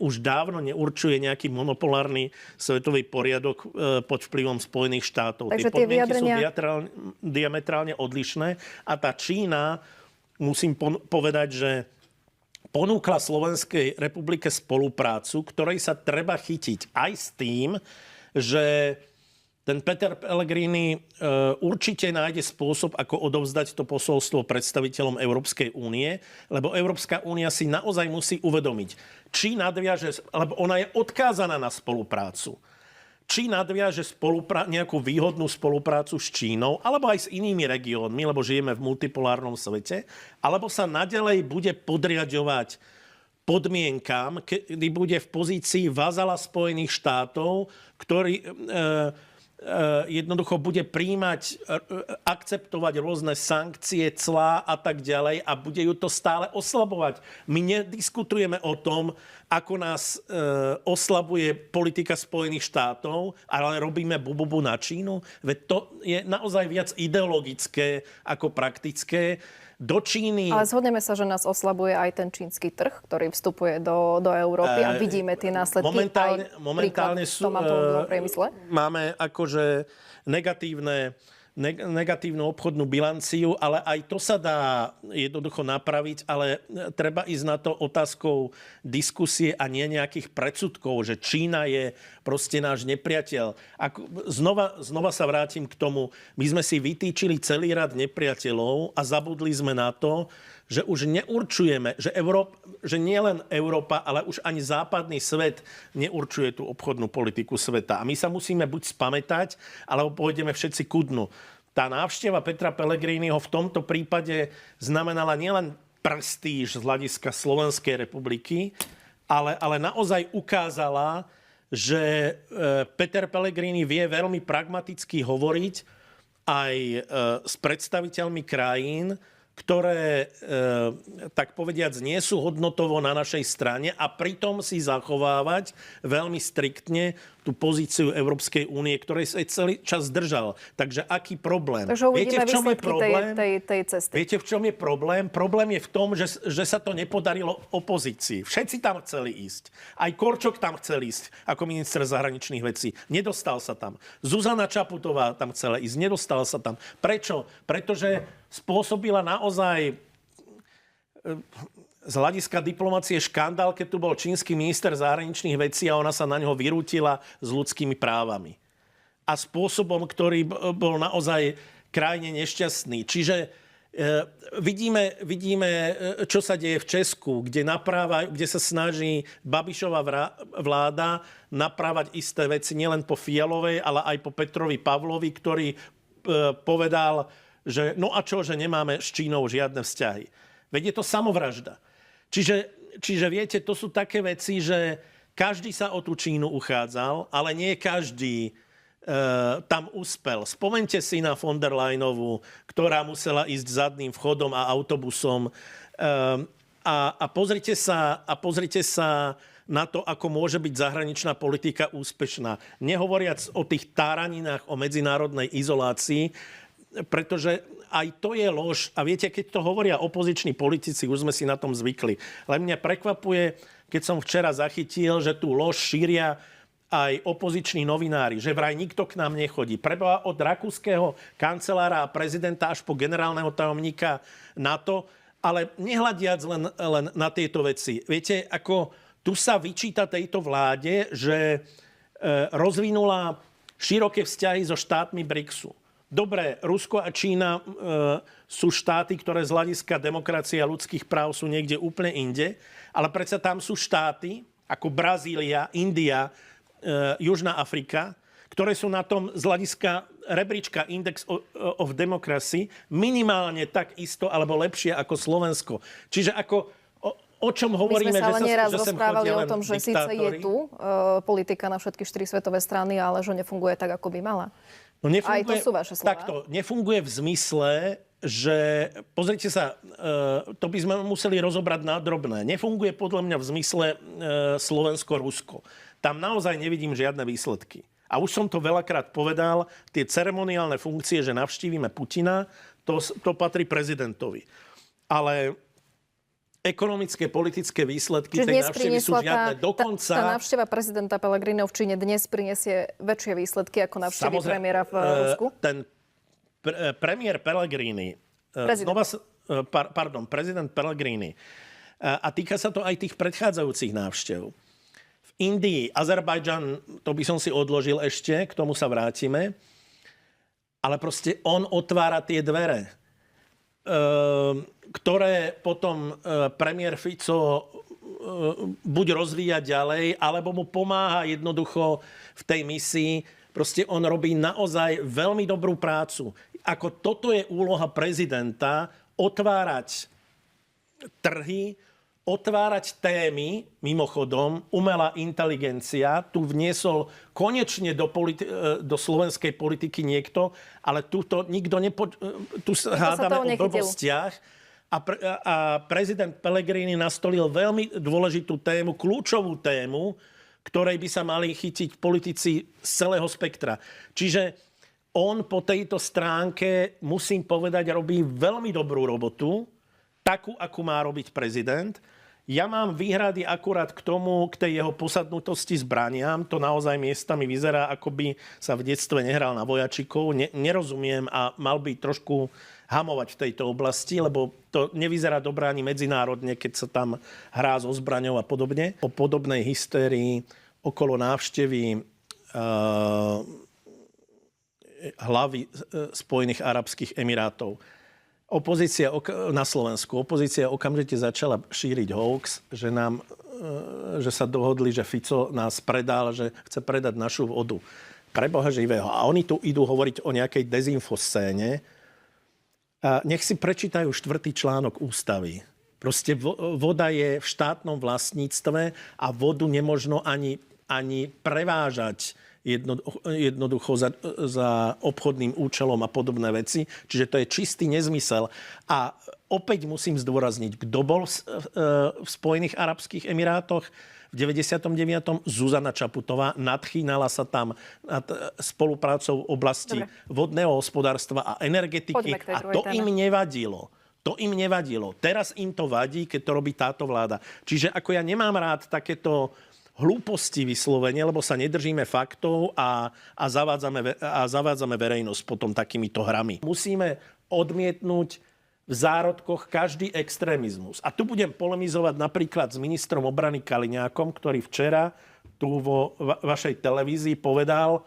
už dávno neurčuje nejaký monopolárny svetový poriadok pod vplyvom Spojených štátov. Takže tie podmienky vyjadrenia sú diametrálne odlišné a tá Čína, musím povedať, že ponúkla Slovenskej republike spoluprácu, ktorej sa treba chytiť aj s tým, že ten Peter Pellegrini určite nájde spôsob, ako odovzdať to posolstvo predstaviteľom Európskej únie, lebo Európska únia si naozaj musí uvedomiť, či nadviaže, lebo ona je odkázaná na spoluprácu, či nadviaže nejakú výhodnú spoluprácu s Čínou, alebo aj s inými regiónmi, lebo žijeme v multipolárnom svete, alebo sa naďalej bude podriaďovať podmienkam, kedy bude v pozícii vazala Spojených štátov, ktorý jednoducho bude prijímať, akceptovať rôzne sankcie, clá a tak ďalej a bude ju to stále oslabovať. My nediskutujeme o tom, ako nás oslabuje politika Spojených štátov, ale robíme bububu na Čínu. Veď to je naozaj viac ideologické ako praktické. Do Číny... Ale zhodneme sa, že nás oslabuje aj ten čínsky trh, ktorý vstupuje do Európy a vidíme tie následky momentálne sú, priemysle. Máme akože negatívnu obchodnú bilanciu, ale aj to sa dá jednoducho napraviť, ale treba ísť na to otázkou diskusie a nie nejakých predsudkov, že Čína je proste náš nepriateľ. Znova sa vrátim k tomu, my sme si vytýčili celý rad nepriateľov a zabudli sme na to, že už neurčujeme, že nie len Európa, ale už ani západný svet neurčuje tú obchodnú politiku sveta. A my sa musíme buď spamätať, alebo pôjdeme všetci ku dnu. Tá návšteva Petra Pellegriniho v tomto prípade znamenala nielen prestíž z hľadiska Slovenskej republiky, ale naozaj ukázala, že Peter Pellegrini vie veľmi pragmaticky hovoriť aj s predstaviteľmi krajín, ktoré, tak povediac, nie sú hodnotovo na našej strane a pritom si zachovávať veľmi striktne tú pozíciu Európskej únie, ktorej sa celý čas držal. Takže aký problém? Takže uvidíme výsledky tej cesty. Viete, v čom je problém? Problém je v tom, že sa to nepodarilo opozícii. Všetci tam chceli ísť. Aj Korčok tam chcel ísť ako minister zahraničných vecí. Nedostal sa tam. Zuzana Čaputová tam chcela ísť. Nedostala sa tam. Prečo? Pretože spôsobila naozaj z hľadiska diplomacie škandál, keď tu bol čínsky minister zahraničných vecí a ona sa na ňo vyrútila s ľudskými právami. A spôsobom, ktorý bol naozaj krajne nešťastný. Čiže vidíme, čo sa deje v Česku, kde sa snaží Babišova vláda naprávať isté veci nielen po Fialovej, ale aj po Petrovi Pavlovi, ktorý povedal, že no a čo, že nemáme s Čínou žiadne vzťahy. Veď je to samovražda. Čiže viete, to sú také veci, že každý sa o tú Čínu uchádzal, ale nie každý tam uspel. Spomeňte si na von der Leyenovú, ktorá musela ísť zadným vchodom a autobusom. A pozrite sa na to, ako môže byť zahraničná politika úspešná. Nehovoriac o tých táraninách o medzinárodnej izolácii, pretože aj to je lož. A viete, keď to hovoria opoziční politici, už sme si na tom zvykli. Ale mňa prekvapuje, keď som včera zachytil, že tú lož šíria aj opoziční novinári, že vraj nikto k nám nechodí. Preboha, od rakúskeho kancelára a prezidenta až po generálneho tajomníka NATO, ale nehľadiac len na tieto veci. Viete, ako tu sa vyčíta tejto vláde, že rozvinula široké vzťahy so štátmi BRICSu. Dobre, Rusko a Čína sú štáty, ktoré z hľadiska demokracie a ľudských práv sú niekde úplne inde, ale predsa tam sú štáty ako Brazília, India, Južná Afrika, ktoré sú na tom z hľadiska rebríčka Index of Democracy minimálne tak isto alebo lepšie ako Slovensko. Čiže ako o čom hovoríme, my sme sa ale neraz že rozprávali o tom, že síce je tu politika na všetky 4 svetové strany, ale že nefunguje tak, ako by mala. No nefunguje, aj to sú vaše slova. Takto, nefunguje v zmysle, že, pozrite sa, to by sme museli rozobrať na drobné. Nefunguje podľa mňa v zmysle Slovensko-Rusko. Tam naozaj nevidím žiadne výsledky. A už som to veľakrát povedal, tie ceremoniálne funkcie, že navštívime Putina, to patrí prezidentovi. Ale ekonomické, politické výsledky Čiže tej návštevy sú žiadne. Dokonca... Tá návšteva prezidenta Pellegriniho v Číne dnes prinesie väčšie výsledky ako návštevy premiéra v Rusku? Ten premiér Pellegrini, prezident Pellegrini, a týka sa to aj tých predchádzajúcich návštev. V Indii, Azerbajdžan, to by som si odložil ešte, k tomu sa vrátime, ale proste on otvára tie dvere, ktoré potom premiér Fico buď rozvíja ďalej, alebo mu pomáha jednoducho v tej misii. Proste on robí naozaj veľmi dobrú prácu. Ako toto je úloha prezidenta, otvárať trhy, otvárať témy, mimochodom, umelá inteligencia, tu vniesol konečne do slovenskej politiky niekto, ale tu sa hádame o blbostiach a prezident Pellegrini nastolil veľmi dôležitú tému, kľúčovú tému, ktorej by sa mali chytiť politici z celého spektra. Čiže on po tejto stránke, musím povedať, robí veľmi dobrú robotu, takú, akú má robiť prezident. Ja mám výhrady akurát k tej jeho posadnutosti zbraniam. To naozaj miestami vyzerá, ako by sa v detstve nehral na vojačikov. Nerozumiem a mal by trošku hamovať v tejto oblasti, lebo to nevyzerá dobre ani medzinárodne, keď sa tam hrá so zbraňou a podobne. O podobnej hystérii okolo návštevy hlavy Spojených arabských emirátov. Opozícia na Slovensku. Opozícia okamžite začala šíriť hoax, že sa dohodli, že Fico nás predal, že chce predať našu vodu. Pre Boha živého. A oni tu idú hovoriť o nejakej dezinfoscéne. A nech si prečítajú 4. článok ústavy. Proste voda je v štátnom vlastníctve a vodu nemožno ani prevážať jednoducho za obchodným účelom a podobné veci. Čiže to je čistý nezmysel. A opäť musím zdôrazniť, kto bol v Spojených arabských emirátoch v 99. Zuzana Čaputová nadchýnala sa tam nad spoluprácou v oblasti vodného hospodárstva a energetiky. A to im nevadilo. To im nevadilo. Teraz im to vadí, keď to robí táto vláda. Čiže ako ja nemám rád takéto hlúposti vyslovene, lebo sa nedržíme faktov a zavádzame verejnosť potom takýmito hrami. Musíme odmietnúť v zárodkoch každý extrémizmus. A tu budem polemizovať napríklad s ministrom obrany Kaliňákom, ktorý včera tu vo vašej televízii povedal,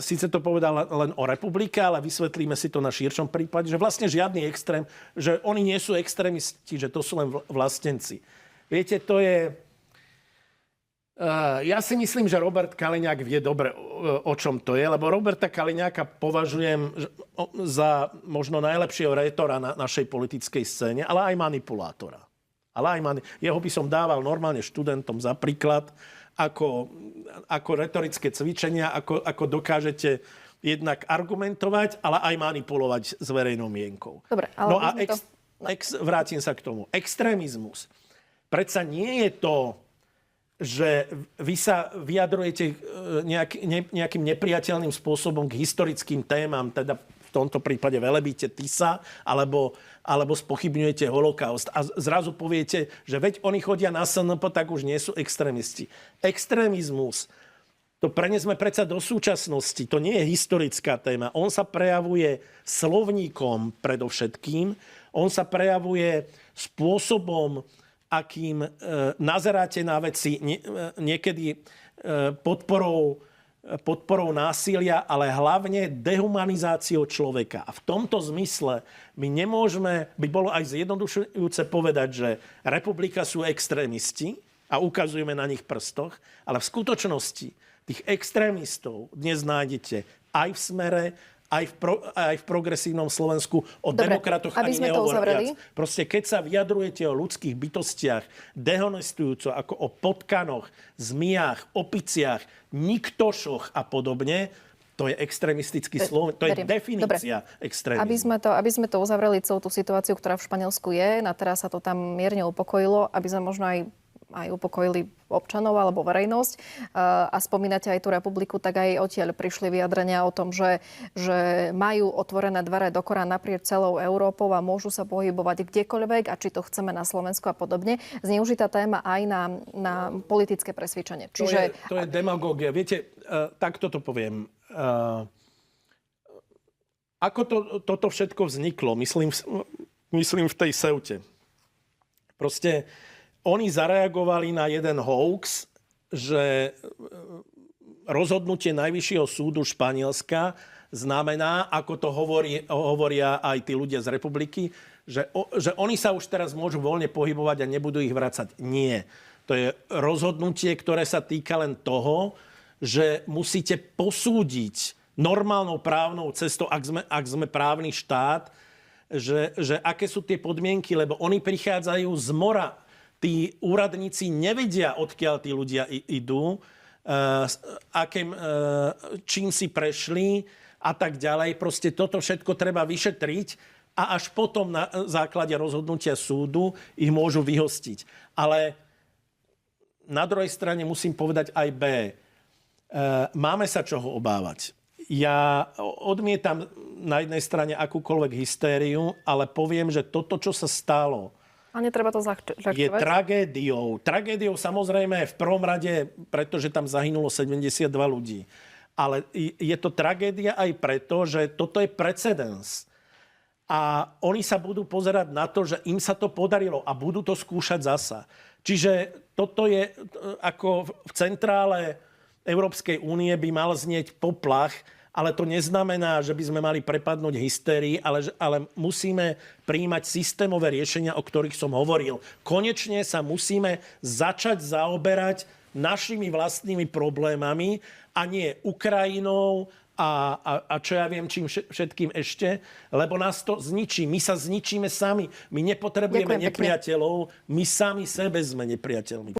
síce to povedal len o republike, ale vysvetlíme si to na širšom prípade, že vlastne žiadny extrém, že oni nie sú extrémisti, že to sú len vlastenci. Viete, to je... Ja si myslím, že Robert Kaliňák vie dobre, o čom to je, lebo Roberta Kaliňáka považujem za možno najlepšieho rétora na našej politickej scéne, ale aj manipulátora. Jeho by som dával normálne študentom za príklad, ako retorické cvičenia, ako dokážete jednak argumentovať, ale aj manipulovať s verejnou mienkou. Dobre, ale no a vrátim sa k tomu. Extrémizmus. Predsa nie je to, že vy sa vyjadrujete nejakým nepriateľným spôsobom k historickým témam, teda v tomto prípade velebíte Tisa, alebo spochybňujete holokaust a zrazu poviete, že veď oni chodia na SNP, tak už nie sú extrémisti. Extrémizmus, to prenesme predsa do súčasnosti, to nie je historická téma. On sa prejavuje slovníkom predovšetkým, on sa prejavuje spôsobom, akým nazeráte na veci, niekedy podporou násilia, ale hlavne dehumanizáciou človeka. A v tomto zmysle my nemôžeme, by bolo aj zjednodušujúce povedať, že republika sú extrémisti a ukazujeme na nich prstoch, ale v skutočnosti tých extrémistov dnes nájdete aj v Smere, aj v progresívnom Slovensku. O demokratoch ani nehovoriac. Proste keď sa vyjadrujete o ľudských bytostiach dehonestujúco ako o potkanoch, zmijach, opiciach, niktošoch a podobne, to je extrémistický slovo, to je definícia extrémizmu. Aby sme to uzavreli celú tú situáciu, ktorá v Španielsku je, na teraz sa to tam mierne upokojilo, aby sme možno aj aj upokojili občanov alebo verejnosť a spomínate aj tú republiku, tak aj odtiaľ prišli vyjadrenia o tom, že majú otvorené dvere do Korán naprieč celou Európou a môžu sa pohybovať kdekoľvek a či to chceme na Slovensku a podobne. Zneužitá téma aj na politické presvedčenie. Čiže... To je demagógia. Viete, takto to poviem. Ako toto všetko vzniklo? Myslím v tej Seute. Proste oni zareagovali na jeden hoax, že rozhodnutie Najvyššieho súdu Španielska znamená, ako to hovoria aj tí ľudia z republiky, že oni sa už teraz môžu voľne pohybovať a nebudú ich vracať. Nie. To je rozhodnutie, ktoré sa týka len toho, že musíte posúdiť normálnou právnou cestou, ak sme právny štát, že aké sú tie podmienky, lebo oni prichádzajú z mora. Tí úradníci nevedia, odkiaľ tí ľudia idú, čím si prešli a tak ďalej. Proste toto všetko treba vyšetriť a až potom na základe rozhodnutia súdu ich môžu vyhostiť. Ale na druhej strane musím povedať aj B. Máme sa čoho obávať. Ja odmietam na jednej strane akúkoľvek hystériu, ale poviem, že toto, čo sa stalo, a netreba to zľahčovať. Je tragédiou. Tragédiou samozrejme v prvom rade, pretože tam zahynulo 72 ľudí. Ale je to tragédia aj preto, že toto je precedens. A oni sa budú pozerať na to, že im sa to podarilo a budú to skúšať zasa. Čiže toto je ako v centrále Európskej únie by mal znieť poplach, ale to neznamená, že by sme mali prepadnúť hystérii, ale musíme prijímať systémové riešenia, o ktorých som hovoril. Konečne sa musíme začať zaoberať našimi vlastnými problémami a nie Ukrajinou a čo ja viem, čím všetkým ešte, lebo nás to zničí. My sa zničíme sami. My nepotrebujeme nepriateľov, my sami sebe sme nepriateľmi.